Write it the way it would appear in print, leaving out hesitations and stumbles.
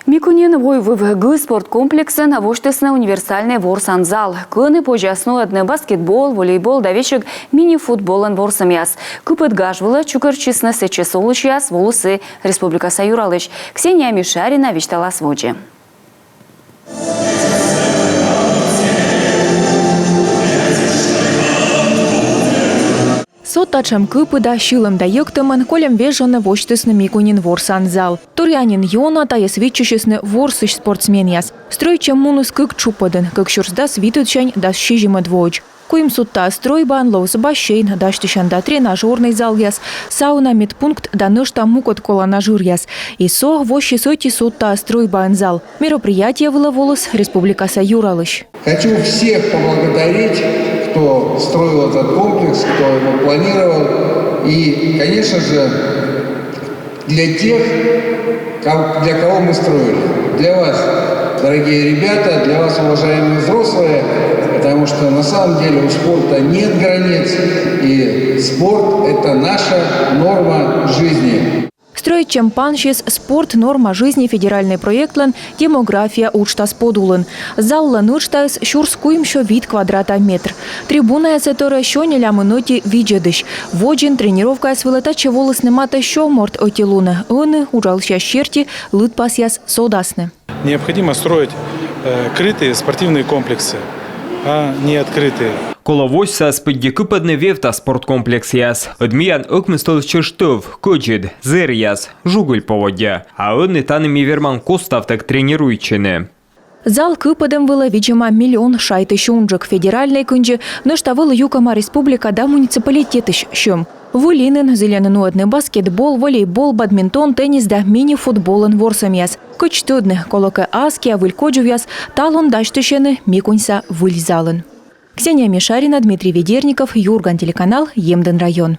Микунин войвывг спорткомплексен авоштесна универсальный ворсан-зал. Кыны пожасну одны баскетбол, волейбол, давечек мини-футболын ворсамяс. Купыт гажвыла чукарчисна сече солычяс волосы Республика Юралыч. Ксения Мишарина вещтала своджи. Соттачам кыпыда шилым да йыктымын колем вежоны воштысны Микунин ворсан зал. Турянин Йона тая свитчущесны ворсыш спортсмен яс. Стройчем мунус кык чупадын, кык шурсда свитучань да щижима двоич. Куим сутта стройбан лоус бассейн, даштышан да тренажерный зал яс, сауна медпункт да нышта мукот колонажир яс. И со вощи соти сутта стройбан зал. Мероприятие было волос Республика Юралыч. Хочу всех поблагодарить, кто строил этот комплекс, кто его планировал. И, конечно же, для тех, для кого мы строили. Для вас, дорогие ребята, для вас, уважаемые взрослые, потому что на самом деле у спорта нет границ, и спорт – это наша норма жизни. Строить чемпаншис спорт норма жизни федеральный проектлен демография учтас подулын. Залла нырштайс щурскуем шо вид квадрата метр. Трибуна эцеторе шо неля минуті виджедыш. Воджин тренировка свилетаче волосны мата шо морт отилуны. Оны ужалща щерти лытпасяс содасны. Необходимо строить крытые спортивные комплексы, а не открытые. Коловойся спидді кипадне вєвта спорткомплекс яс. Одміян окмистол чештов, коджід, зер яс, жугуль поводя. А одне танем і верман костав так тренируйчине. Зал кыпадем было, видимо, миллион шайты шунджик федеральной кунджи, но штавыла юкама республика да муниципалитетыш щем. Вулинен, зеленый одный баскетбол, волейбол, бадминтон, теннис да мини-футболын ворсамяс. Кочтудны, колоке аски, авыль коджувяс, талон даштышены, микуньса выль залын. Ксения Мишарина, Дмитрий Ведерников, Юрган, телеканал Емден район.